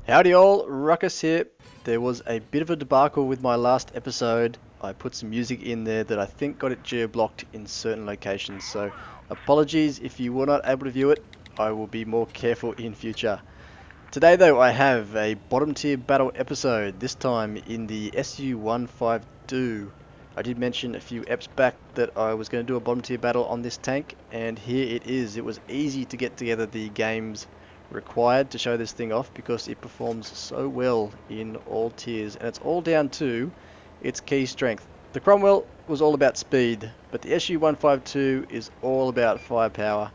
Howdy all, Ruckus here. There was a bit of a debacle with my last episode. I put some music in there that I think got it geo-blocked in certain locations, so apologies if you were not able to view it. I will be more careful in future. Today though, I have a bottom tier battle episode, this time in the SU-152. I did mention a few eps back that I was going to do a bottom tier battle on this tank, and here it is. It was easy to get together the games required to show this thing off because it performs so well in all tiers, and it's all down to its key strength. The Cromwell was all about speed, but the SU-152 is all about firepower.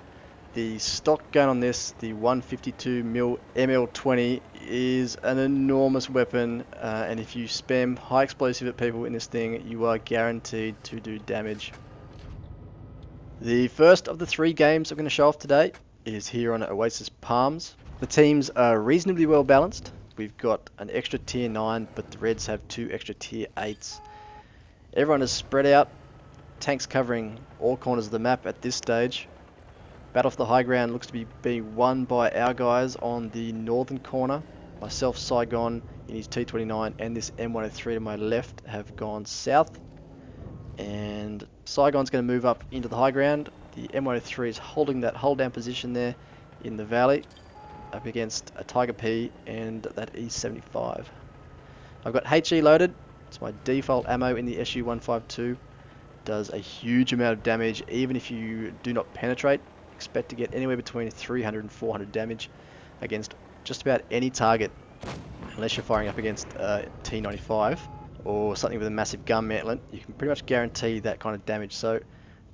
The stock gun on this, the 152mm ML20, is an enormous weapon, and if you spam high explosive at people in this thing, you are guaranteed to do damage. The first of the three games I'm going to show off today is here on Oasis Palms. The teams are reasonably well balanced. We've got an extra tier 9, but the Reds have 2 extra tier 8s. Everyone is spread out, tanks covering all corners of the map at this stage. Battle for the high ground looks to be being won by our guys on the northern corner. Myself, Saigon in his T29, and this M103 to my left have gone south. And Saigon's going to move up into the high ground. The M103 is holding that hold down position there in the valley up against a Tiger P and that E75. I've got HE loaded. It's my default ammo in the SU-152. Does a huge amount of damage even if you do not penetrate. Expect to get anywhere between 300 and 400 damage against just about any target, unless you're firing up against T95 or something with a massive gun mantlet. You can pretty much guarantee that kind of damage. So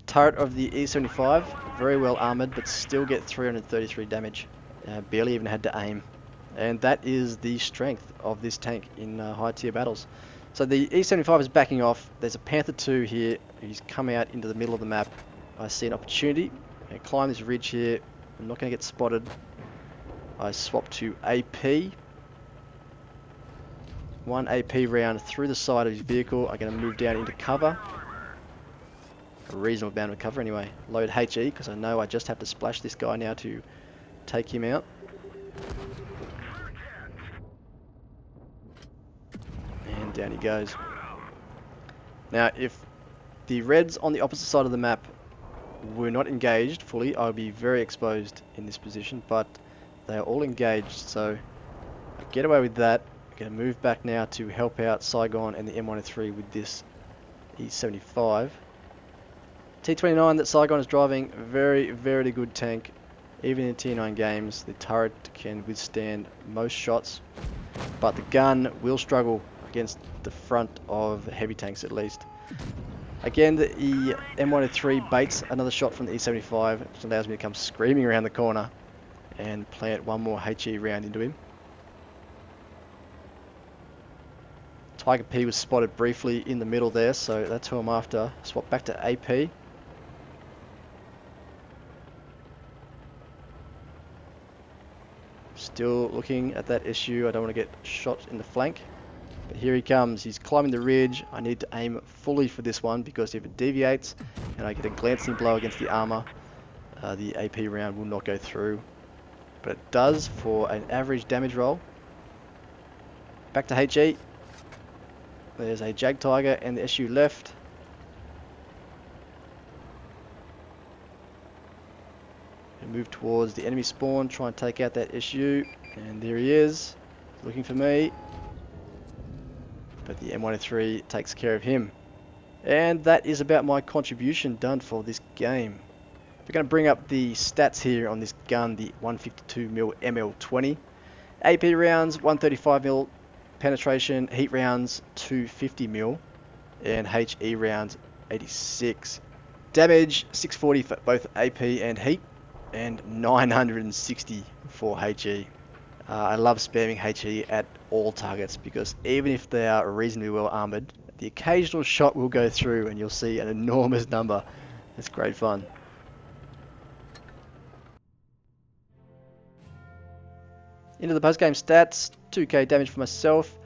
turret of the E75, very well armored, but still get 333 damage. Barely even had to aim. And that is the strength of this tank in high tier battles. So the E75 is backing off. There's a Panther 2 here. He's come out into the middle of the map. I see an opportunity. I climb this ridge here. I'm not going to get spotted. I swap to AP. One AP round through the side of his vehicle. I'm going to move down into cover. A reasonable amount of cover anyway. Load HE because I know I just have to splash this guy now to take him out. And down he goes. Now if the Reds on the opposite side of the map were not engaged fully, I would be very exposed in this position, but they are all engaged, so I get away with that. I'm going to move back now to help out Saigon and the M103 with this E75. T29 that Saigon is driving, very, very good tank. Even in tier 9 games, the turret can withstand most shots, but the gun will struggle against the front of heavy tanks at least. Again, the M103 baits another shot from the E75, which allows me to come screaming around the corner and plant one more HE round into him. Tiger P was spotted briefly in the middle there, so that's who I'm after. Swap back to AP. Still looking at that issue. I don't want to get shot in the flank. But here he comes. He's climbing the ridge. I need to aim fully for this one because if it deviates and I get a glancing blow against the armor, the AP round will not go through. But it does for an average damage roll. Back to HE. There's a Jag Tiger and the SU left. And move towards the enemy spawn, try and take out that SU. And there he is, looking for me. But the M103 takes care of him. And that is about my contribution done for this game. We're going to bring up the stats here on this gun, the 152mm ML20. AP rounds, 135mm penetration, heat rounds, 250mm, and HE rounds, 86. Damage, 640 for both AP and heat, and 960 for HE. I love spamming HE at all targets because even if they are reasonably well armored, the occasional shot will go through and you'll see an enormous number. It's great fun. Into the post-game stats, 2k damage for myself.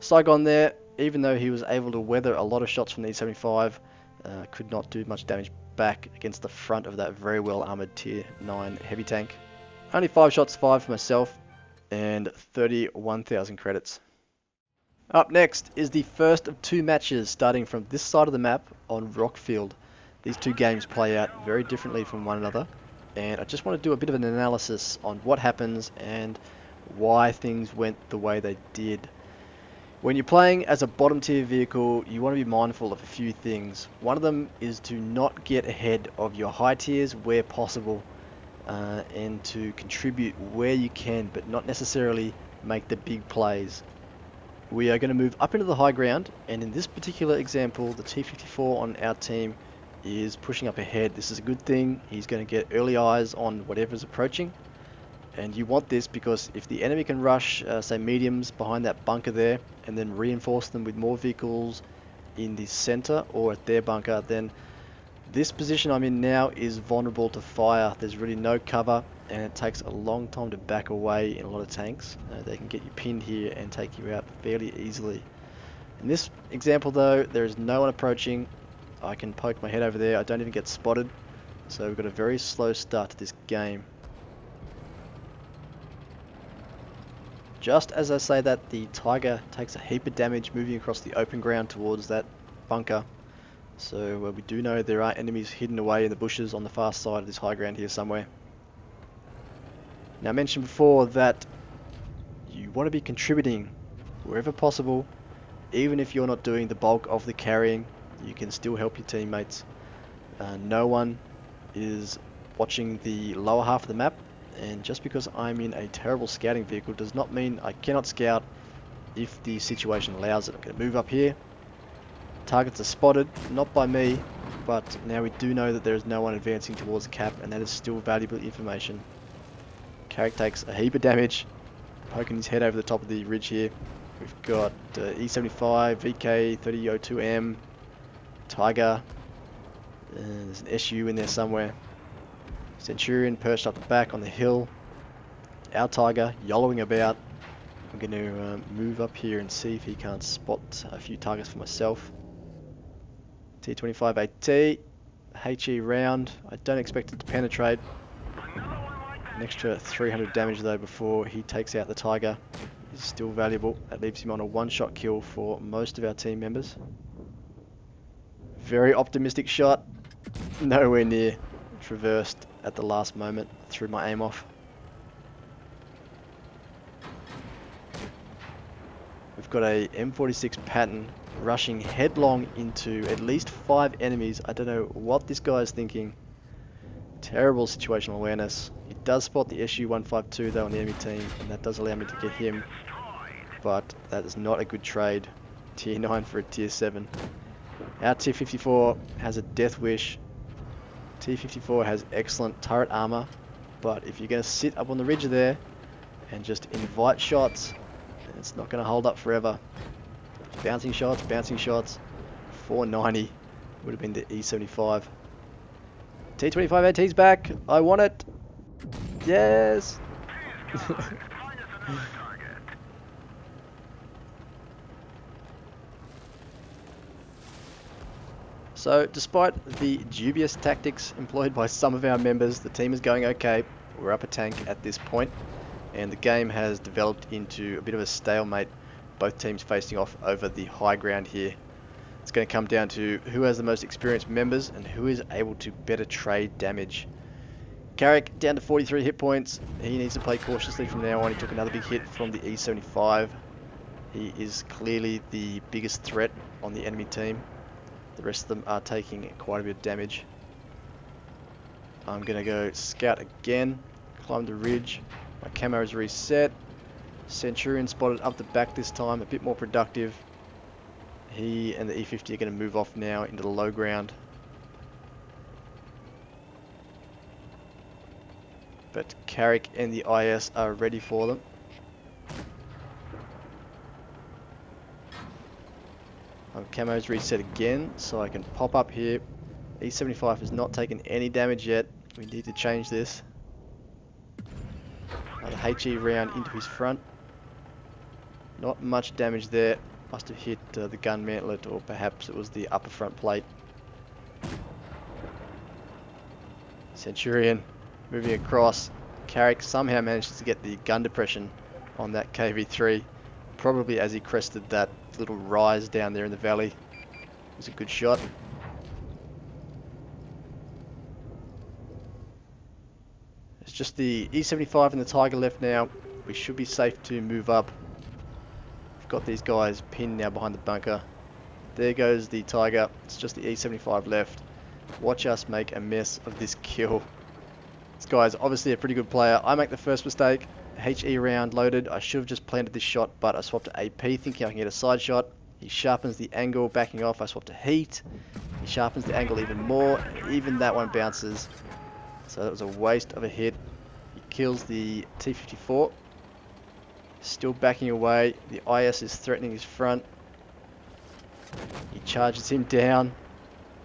Saigon there, even though he was able to weather a lot of shots from the E75, could not do much damage back against the front of that very well armoured tier 9 heavy tank. Only 5 shots fired for myself. and 31,000 credits. Up next is the first of two matches starting from this side of the map on Rockfield. These two games play out very differently from one another, and I just want to do a bit of an analysis on what happens and why things went the way they did. When you're playing as a bottom tier vehicle, you want to be mindful of a few things. One of them is to not get ahead of your high tiers where possible, and to contribute where you can, but not necessarily make the big plays. We are going to move up into the high ground, and in this particular example, the T-54 on our team is pushing up ahead. This is a good thing. He's going to get early eyes on whatever's approaching, and you want this because if the enemy can rush, say mediums behind that bunker there, and then reinforce them with more vehicles in the center or at their bunker, then this position I'm in now is vulnerable to fire. There's really no cover, and it takes a long time to back away in a lot of tanks. They can get you pinned here and take you out fairly easily. In this example though, there is no one approaching. I can poke my head over there. I don't even get spotted. So we've got a very slow start to this game. Just as I say that, the Tiger takes a heap of damage moving across the open ground towards that bunker. So we do know there are enemies hidden away in the bushes on the far side of this high ground here somewhere. Now I mentioned before that you want to be contributing wherever possible. Even if you're not doing the bulk of the carrying, you can still help your teammates. No one is watching the lower half of the map, and just because I'm in a terrible scouting vehicle does not mean I cannot scout if the situation allows it. I'm going to move up here. Targets are spotted, not by me, but now we do know that there is no one advancing towards the cap, and that is still valuable information. Carrick takes a heap of damage, poking his head over the top of the ridge here. We've got E75, VK, 3002M, Tiger, there's an SU in there somewhere. Centurion perched up the back on the hill. Our Tiger YOLOing about. I'm going to move up here and see if he can't spot a few targets for myself. T25AT, HE round. I don't expect it to penetrate. An extra 300 damage though before he takes out the Tiger is still valuable. That leaves him on a one-shot kill for most of our team members. Very optimistic shot. Nowhere near. Traversed at the last moment. Threw my aim off. We've got a M46 Patton rushing headlong into at least 5 enemies. I don't know what this guy is thinking. Terrible situational awareness. He does spot the SU-152 though on the enemy team, and that does allow me to get him. But that is not a good trade. Tier 9 for a Tier 7. Our Tier 54 has a death wish. T-54 has excellent turret armor, but if you're going to sit up on the ridge there and just invite shots, it's not going to hold up forever. Bouncing shots, 490 would have been the E75. T25AT's back, I want it, yes! So, despite the dubious tactics employed by some of our members, the team is going okay. We're up a tank at this point, and the game has developed into a bit of a stalemate, both teams facing off over the high ground here. It's going to come down to who has the most experienced members and who is able to better trade damage. Carrick down to 43 hit points. He needs to play cautiously from now on. He took another big hit from the E75. He is clearly the biggest threat on the enemy team. The rest of them are taking quite a bit of damage. I'm going to go scout again, climb the ridge. My camo is reset. Centurion spotted up the back this time, a bit more productive. He and the E50 are going to move off now into the low ground. But Carrick and the IS are ready for them. My camo's reset again, so I can pop up here. E75 has not taken any damage yet. We need to change this. Another HE round into his front. Not much damage there. Must have hit the gun mantlet, or perhaps it was the upper front plate. Centurion moving across. Carrick somehow manages to get the gun depression on that KV3. Probably as he crested that little rise down there in the valley. It was a good shot. It's just the E75 and the Tiger left now. We should be safe to move up. We've got these guys pinned now behind the bunker. There goes the Tiger. It's just the E75 left. Watch us make a mess of this kill. This guy's obviously a pretty good player. I make the first mistake. HE round loaded. I should have just planted this shot, but I swapped to AP thinking I can get a side shot. He sharpens the angle, backing off. I swap to heat. He sharpens the angle even more. Even that one bounces. So that was a waste of a hit. He kills the T-54. Still backing away. The IS is threatening his front. He charges him down.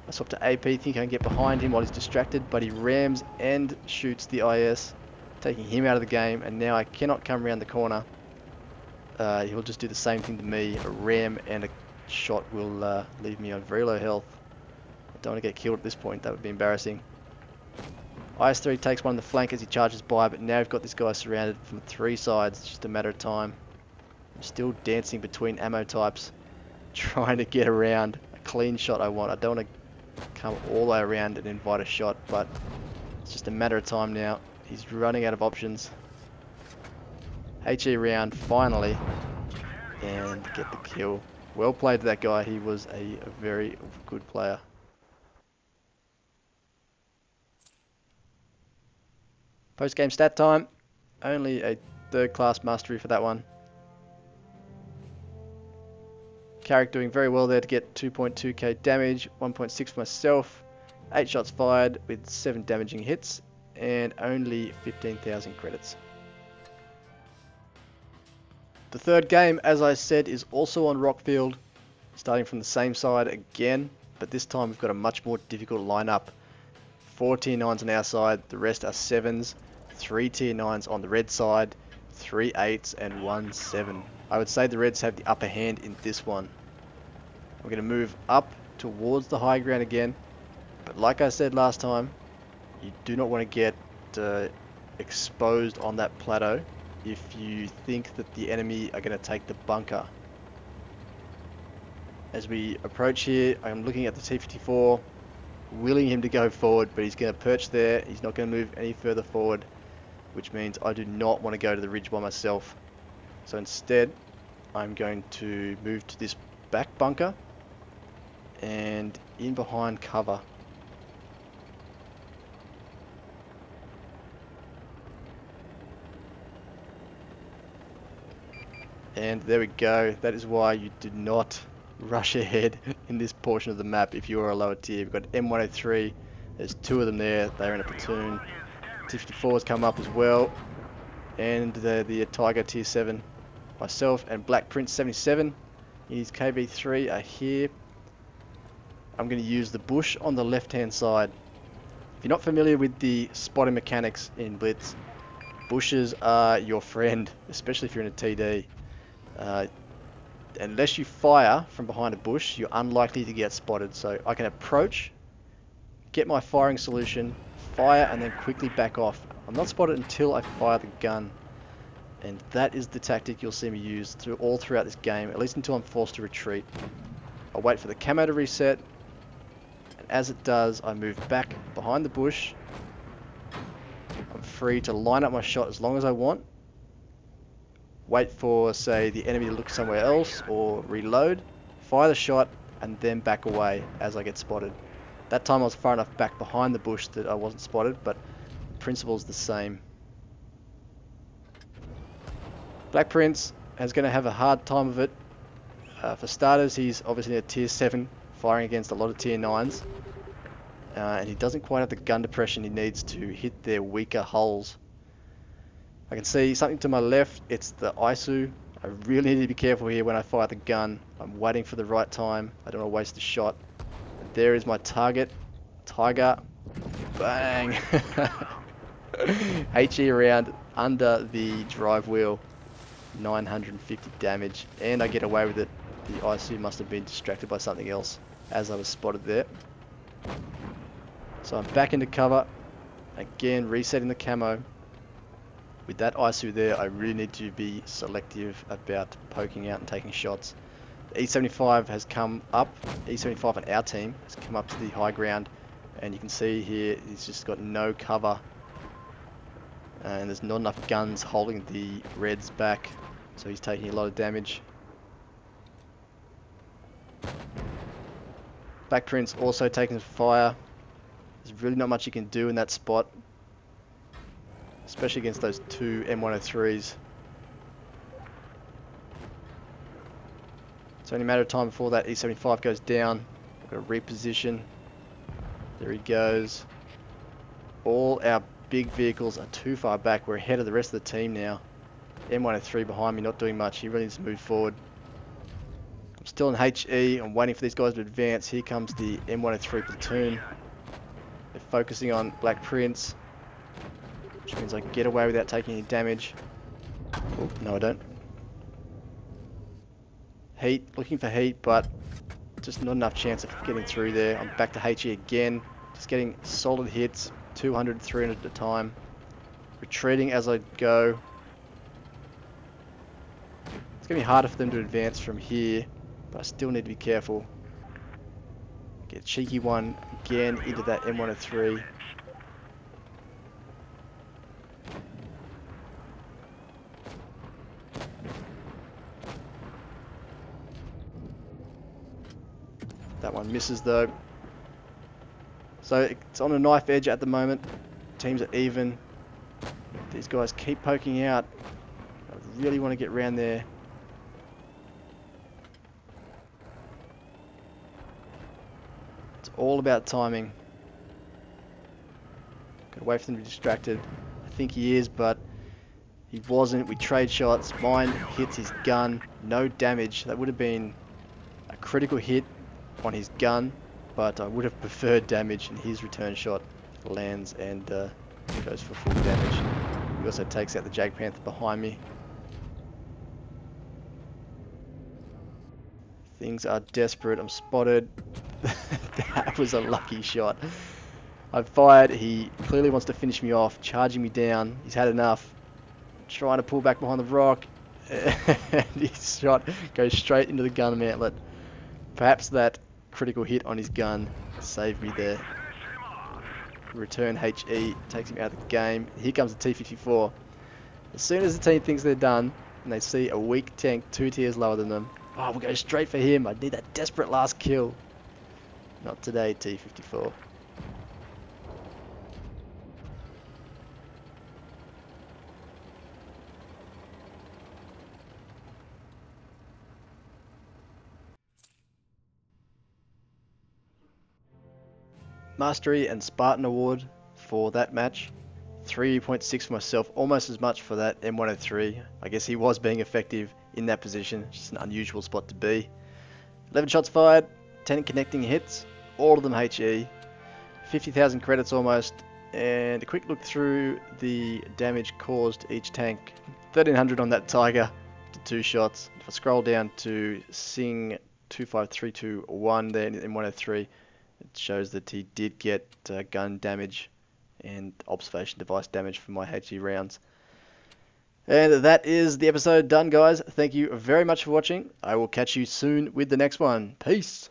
I swap to AP, think I can get behind him while he's distracted, but he rams and shoots the IS, taking him out of the game, and now I cannot come around the corner. He'll just do the same thing to me. A ram and a shot will leave me on very low health. I don't want to get killed at this point, that would be embarrassing. IS-3 takes one on the flank as he charges by, but now we've got this guy surrounded from 3 sides. It's just a matter of time. I'm still dancing between ammo types, trying to get around a clean shot I want. I don't want to come all the way around and invite a shot, but it's just a matter of time now. He's running out of options. HE round finally, and get the kill. Well played to that guy. He was a very good player. Post game stat time. Only a 3rd class mastery for that one. Carrick doing very well there to get 2.2k damage, 1.6 for myself, 8 shots fired with 7 damaging hits, and only 15,000 credits. The 3rd game, as I said, is also on Rockfield, starting from the same side again, but this time we've got a much more difficult lineup. 4 tier 9s on our side, the rest are 7s, 3 tier 9s on the red side, 3 8s and 1 7. I would say the Reds have the upper hand in this one. I'm going to move up towards the high ground again, but like I said last time, you do not want to get exposed on that plateau if you think that the enemy are going to take the bunker. As we approach here, I'm looking at the T-54, willing him to go forward, but he's going to perch there. He's not going to move any further forward, which means I do not want to go to the ridge by myself. So instead, I'm going to move to this back bunker and in behind cover. And there we go. That is why you do not rush ahead in this portion of the map if you are a lower tier. We've got M103. There's 2 of them there. They're in a platoon. T-54s come up as well. And the Tiger tier 7. Myself and Black Prince 77. His KV3 are here. I'm going to use the bush on the left hand side. If you're not familiar with the spotting mechanics in Blitz, bushes are your friend, especially if you're in a TD. Unless you fire from behind a bush, you're unlikely to get spotted. So I can approach, get my firing solution, fire, and then quickly back off. I'm not spotted until I fire the gun. And that is the tactic you'll see me use all throughout this game, at least until I'm forced to retreat. I'll wait for the camo to reset, and as it does, I move back behind the bush. I'm free to line up my shot as long as I want. Wait for, say, the enemy to look somewhere else, or reload, fire the shot, and then back away as I get spotted. That time I was far enough back behind the bush that I wasn't spotted, but the principle is the same. Black Prince is going to have a hard time of it. For starters, he's obviously a tier 7, firing against a lot of tier 9s. And he doesn't quite have the gun depression he needs to hit their weaker hulls. I can see something to my left, it's the ISU. I really need to be careful here when I fire the gun. I'm waiting for the right time. I don't want to waste a shot. And there is my target, Tiger. Bang! HE round under the drive wheel. 950 damage, and I get away with it. The ISU must have been distracted by something else as I was spotted there. So I'm back into cover, again resetting the camo. with that ISU there, I really need to be selective about poking out and taking shots. The E75 has come up, E75 on our team has come up to the high ground, and you can see here he's just got no cover, and there's not enough guns holding the Reds back, so he's taking a lot of damage. Black Prince also taking fire. There's really not much you can do in that spot, especially against those two M103s. It's only a matter of time before that E75 goes down. I've got to reposition. There he goes. All our big vehicles are too far back. We're ahead of the rest of the team now. M103 behind me, not doing much. He really needs to move forward. I'm still in HE. I'm waiting for these guys to advance. Here comes the M103 platoon. They're focusing on Black Prince, which means I can get away without taking any damage. Oh, no I don't. Heat, looking for heat, but just not enough chance of getting through there. I'm back to HE again, just getting solid hits, 200, 300 at a time. Retreating as I go. It's going to be harder for them to advance from here, but I still need to be careful. Get a cheeky one again into that M103. That one misses though. So it's on a knife edge at the moment. Teams are even. These guys keep poking out. I really want to get round there. It's all about timing. Gotta wait for them to be distracted. I think he is, but he wasn't. We trade shots. Mine hits his gun. No damage. That would have been a critical hit on his gun, but I would have preferred damage, and his return shot lands and goes for full damage. He also takes out the Jag Panther behind me. Things are desperate. I'm spotted. That was a lucky shot. I fired. He clearly wants to finish me off, charging me down. He's had enough. Trying to pull back behind the rock, and his shot goes straight into the gun mantlet. Perhaps that critical hit on his gun saved me there. Return HE, takes him out of the game. Here comes the T-54. As soon as the team thinks they're done, and they see a weak tank 2 tiers lower than them, oh, we'll go straight for him. I need that desperate last kill. Not today, T-54. Mastery and Spartan Award for that match. 3.6 for myself, almost as much for that M103. I guess he was being effective in that position, just an unusual spot to be. 11 shots fired, 10 connecting hits, all of them HE, 50,000 credits almost, and a quick look through the damage caused each tank. 1300 on that Tiger to 2 shots. If I scroll down to Sing 25321 there in M103, it shows that he did get gun damage and observation device damage from my HE rounds. And that is the episode done, guys. Thank you very much for watching. I will catch you soon with the next one. Peace!